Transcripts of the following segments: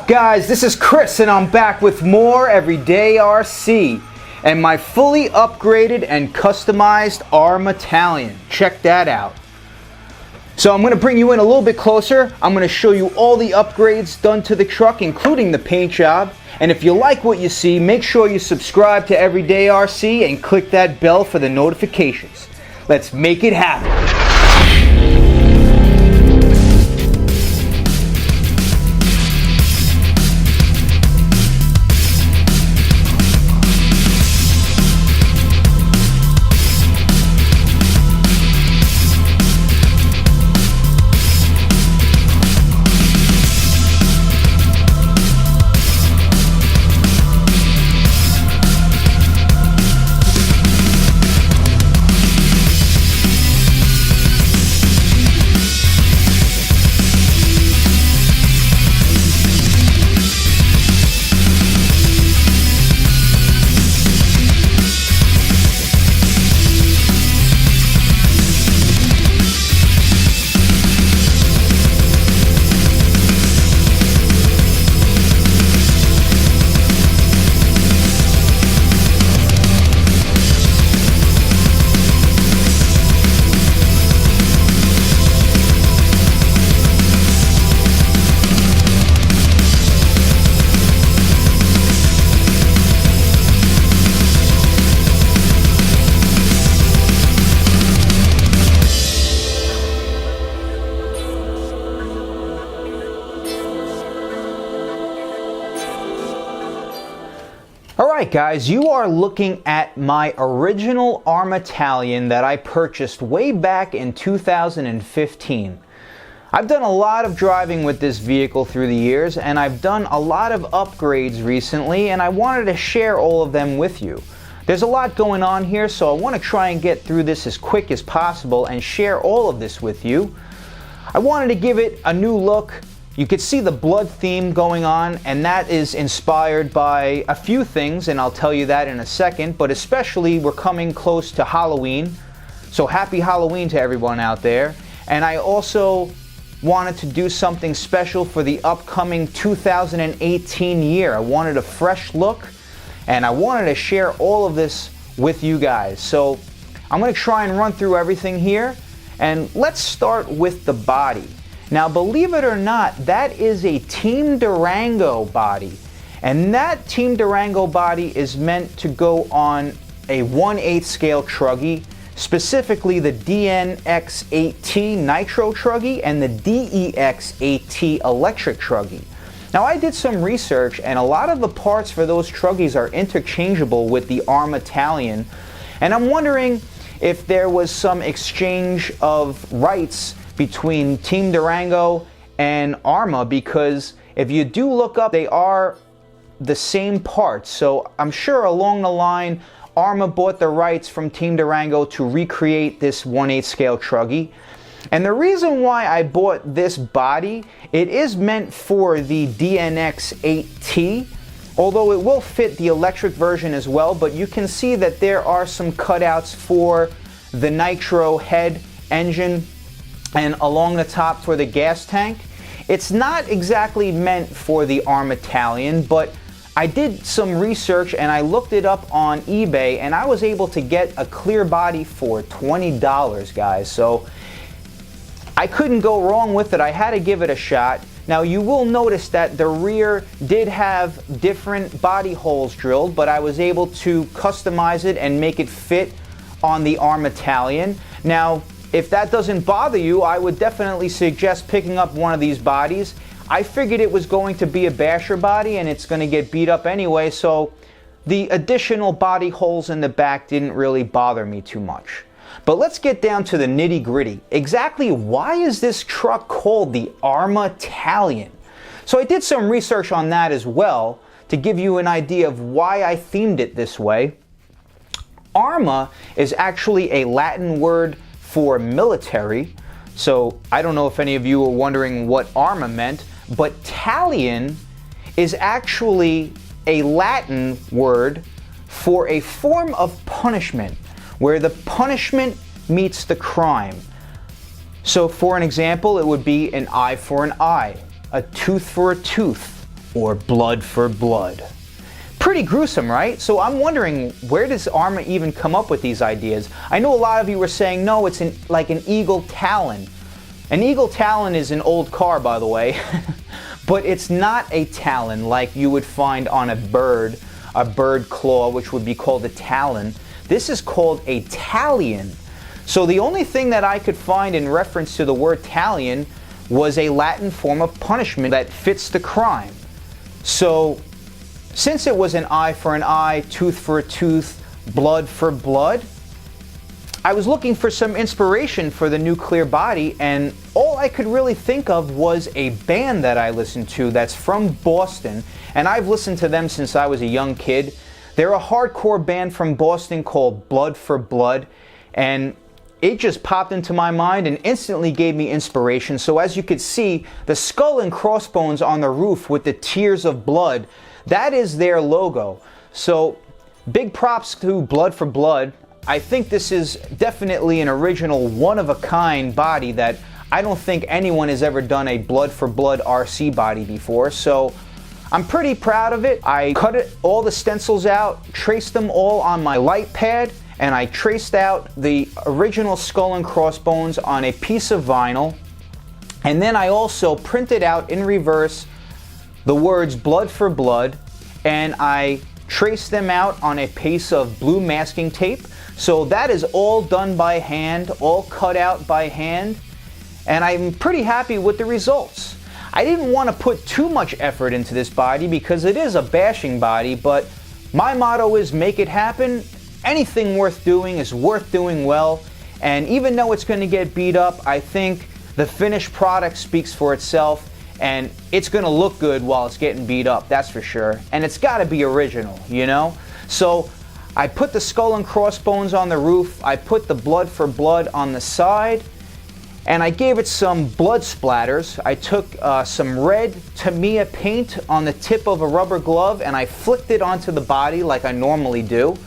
up, guys? This is Chris and I'm back with more Everyday RC and my fully upgraded and customized Arrma Talion. Check that out. So I'm going to bring you in a little bit closer. I'm going to show you all the upgrades done to the truck, including the paint job. And if you like what you see, make sure you subscribe to Everyday RC and click that bell for the notifications. Let's make it happen. Alright guys, you are looking at my original Arrma Talion that I purchased way back in 2015. I've done a lot of driving with this vehicle through the years, and I've done a lot of upgrades recently, and I wanted to share all of them with you. There's a lot going on here, so I want to try and get through this as quick as possible and share all of this with you. I wanted to give it a new look. You can see the blood theme going on, and that is inspired by a few things, and I'll tell you that in a second, but especially we're coming close to Halloween, so happy Halloween to everyone out there. And I also wanted to do something special for the upcoming 2018 year. I wanted a fresh look, and I wanted to share all of this with you guys. So I'm going to try and run through everything here, and let's start with the body. Now, believe it or not, that is a Team Durango body. And that Team Durango body is meant to go on a 1/8 scale Truggy, specifically the DNX8T Nitro Truggy and the DEX8T Electric Truggy. Now, I did some research, and a lot of the parts for those Truggies are interchangeable with the Arrma Talion. And I'm wondering if there was some exchange of rights between Team Durango and Arrma, because if you do look up, they are the same parts. So I'm sure along the line, Arrma bought the rights from Team Durango to recreate this 1/8 scale Truggy. And the reason why I bought this body, it is meant for the DNX8T, although it will fit the electric version as well, but you can see that there are some cutouts for the nitro head engine and along the top for the gas tank. It's not exactly meant for the Arrma Talion, but I did some research and I looked it up on eBay, and I was able to get a clear body for $20, guys. So I couldn't go wrong with it. I had to give it a shot. Now, you will notice that the rear did have different body holes drilled, but I was able to customize it and make it fit on the Arrma Talion. Now, if that doesn't bother you, I would definitely suggest picking up one of these bodies. I figured it was going to be a basher body and it's going to get beat up anyway, so the additional body holes in the back didn't really bother me too much. But let's get down to the nitty-gritty. Exactly why is this truck called the Arrma Talion? So I did some research on that as well to give you an idea of why I themed it this way. Arrma is actually a Latin word for military, so I don't know if any of you were wondering what Arrma meant, but Talion is actually a Latin word for a form of punishment where the punishment meets the crime. So for an example, it would be an eye for an eye, a tooth for a tooth, or blood for blood. Pretty gruesome, right? So I'm wondering, where does Arrma even come up with these ideas? I know a lot of you were saying, no, it's like an eagle talon. An eagle talon is an old car, by the way, but it's not a talon like you would find on a bird claw, which would be called a talon. This is called a talion. So the only thing that I could find in reference to the word talion was a Latin form of punishment that fits the crime. So since it was an eye for an eye, tooth for a tooth, blood for blood, I was looking for some inspiration for the nuclear body, and all I could really think of was a band that I listened to that's from Boston, and I've listened to them since I was a young kid. They're a hardcore band from Boston called Blood for Blood, and it just popped into my mind and instantly gave me inspiration. So as you could see, the skull and crossbones on the roof with the tears of blood, that is their logo. So big props to Blood for Blood. I think this is definitely an original, one-of-a-kind body that I don't think anyone has ever done a Blood for Blood RC body before. So I'm pretty proud of it. I cut all the stencils out, traced them all on my light pad, and I traced out the original skull and crossbones on a piece of vinyl. And then I also printed out in reverse the words Blood for Blood, and I traced them out on a piece of blue masking tape. So that is all done by hand, all cut out by hand, and I'm pretty happy with the results. I didn't want to put too much effort into this body because it is a bashing body, but my motto is make it happen. Anything worth doing is worth doing well, and even though it's going to get beat up, I think the finished product speaks for itself, and it's going to look good while it's getting beat up, that's for sure. And it's got to be original, you know? So I put the skull and crossbones on the roof, I put the Blood for Blood on the side, and I gave it some blood splatters. I took some red Tamiya paint on the tip of a rubber glove and I flicked it onto the body like I normally do.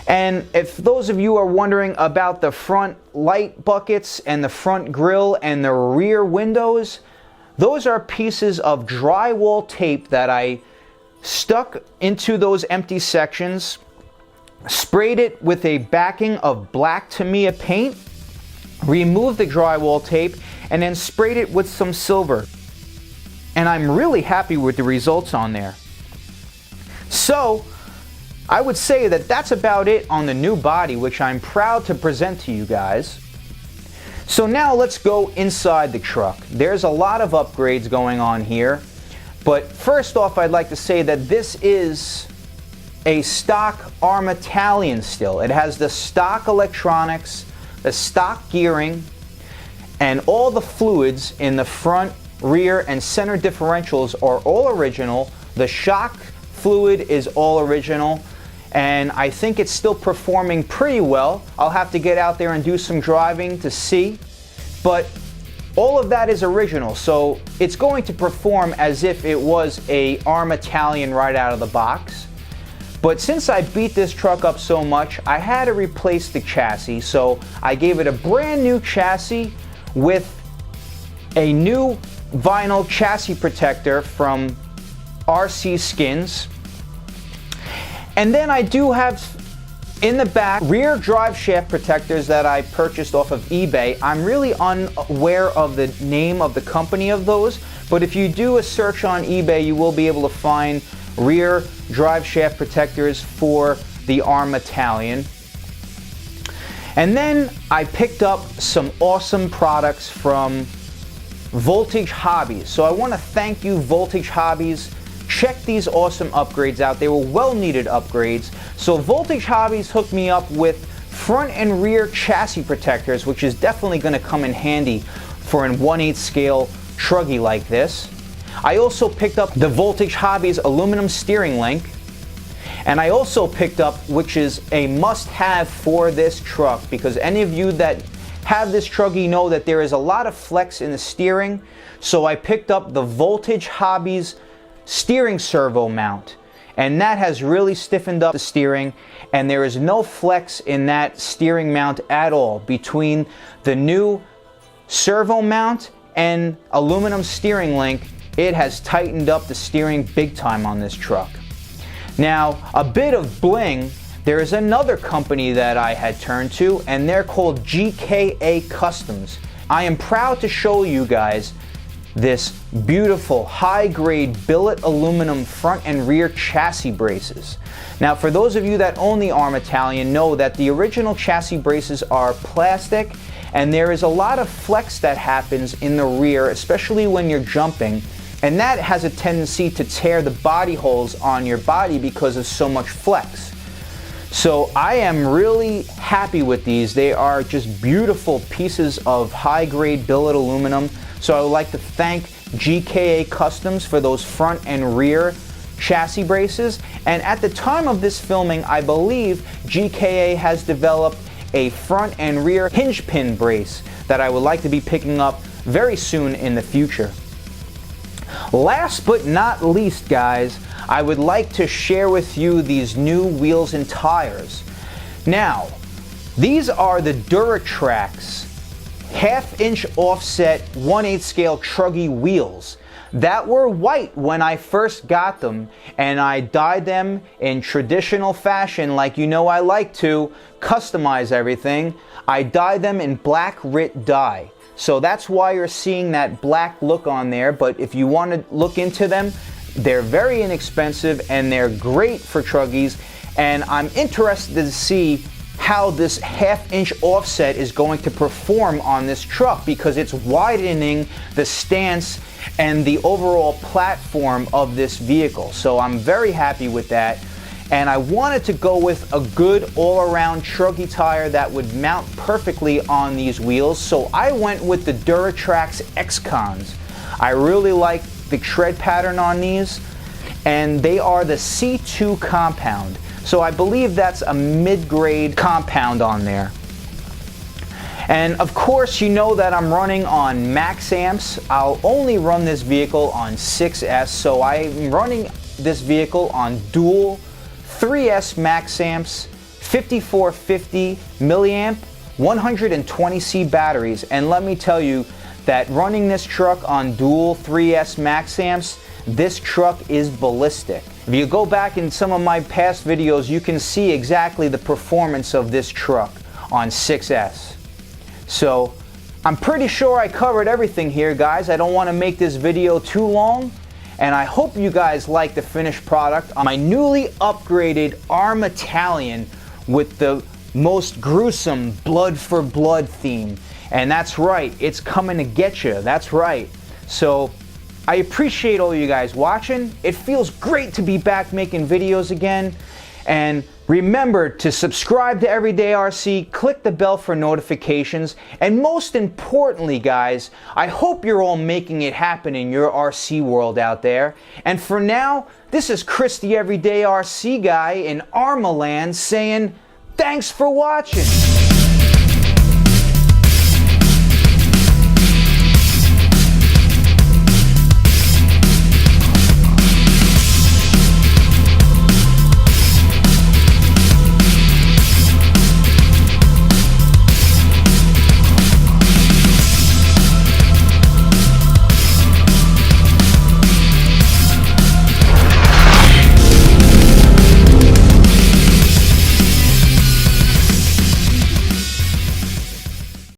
And if those of you are wondering about the front light buckets and the front grille and the rear windows, those are pieces of drywall tape that I stuck into those empty sections, sprayed it with a backing of black Tamiya paint, removed the drywall tape, and then sprayed it with some silver. And I'm really happy with the results on there. So I would say that that's about it on the new body, which I'm proud to present to you guys. So now let's go inside the truck. There's a lot of upgrades going on here, but first off I'd like to say that this is a stock Arrma Talion still. It has the stock electronics, the stock gearing, and all the fluids in the front, rear, and center differentials are all original. The shock fluid is all original, and I think it's still performing pretty well. I'll have to get out there and do some driving to see, but all of that is original, so it's going to perform as if it was a Arrma Talion right out of the box. But since I beat this truck up so much, I had to replace the chassis, so I gave it a brand new chassis with a new vinyl chassis protector from SKINZ. And then I do have in the back rear drive shaft protectors that I purchased off of eBay. I'm really unaware of the name of the company of those, but if you do a search on eBay, you will be able to find rear drive shaft protectors for the Arrma Talion. And then I picked up some awesome products from Voltage Hobbies. So I want to thank you, Voltage Hobbies. Check these awesome upgrades out. They were well-needed upgrades. So Voltage Hobbies hooked me up with front and rear chassis protectors, which is definitely going to come in handy for a 1/8 scale truggy like this. I also picked up the Voltage Hobbies aluminum steering link, and I also picked up, which is a must-have for this truck, because any of you that have this truggy know that there is a lot of flex in the steering. So I picked up the Voltage Hobbies steering servo mount, and that has really stiffened up the steering, and there is no flex in that steering mount at all between the new servo mount and aluminum steering link. it has tightened up the steering big time on this truck. Now, a bit of bling, there is another company that I had turned to, and they're called GKA Customs. I am proud to show you guys this beautiful high-grade billet aluminum front and rear chassis braces. Now, for those of you that own the Arrma Talion know that the original chassis braces are plastic, and there is a lot of flex that happens in the rear, especially when you're jumping, and that has a tendency to tear the body holes on your body because of so much flex. So I am really happy with these. They are just beautiful pieces of high-grade billet aluminum. So I would like to thank GKA Customs for those front and rear chassis braces. And at the time of this filming, I believe GKA has developed a front and rear hinge pin brace that I would like to be picking up very soon in the future. Last but not least, guys, I would like to share with you these new wheels and tires. Now, these are the DURATRAX half-inch offset 1/8 scale TRUGGY wheels that were white when I first got them, and I dyed them in traditional fashion, like you know I like to customize everything. I dyed them in black RIT dye. So that's why you're seeing that black look on there, but if you want to look into them, they're very inexpensive and they're great for truggies, and I'm interested to see how this half-inch offset is going to perform on this truck, because it's widening the stance and the overall platform of this vehicle. So I'm very happy with that, and I wanted to go with a good all-around truggy tire that would mount perfectly on these wheels, so I went with the DURATRAX XCONS. I really like the tread pattern on these, and they are the C2 compound. So I believe that's a mid-grade compound on there. And of course, you know that I'm running on MAXAMPS. I'll only run this vehicle on 6S, so I'm running this vehicle on dual 3S MAXAMPS 5450 milliamp 120C batteries. And let me tell you that running this truck on dual 3S MAXAMPS, this truck is ballistic. If you go back in some of my past videos, you can see exactly the performance of this truck on 6S. So I'm pretty sure I covered everything here, guys. I don't want to make this video too long, and I hope you guys like the finished product on my newly upgraded Arrma Talion with the most gruesome blood for blood theme. And that's right, it's coming to get you. That's right. So I appreciate all you guys watching. It feels great to be back making videos again. And remember to subscribe to Everyday RC, click the bell for notifications, and most importantly, guys, I hope you're all making it happen in your RC world out there. And for now, this is Chris the Everyday RC guy in Arrma Land saying thanks for watching.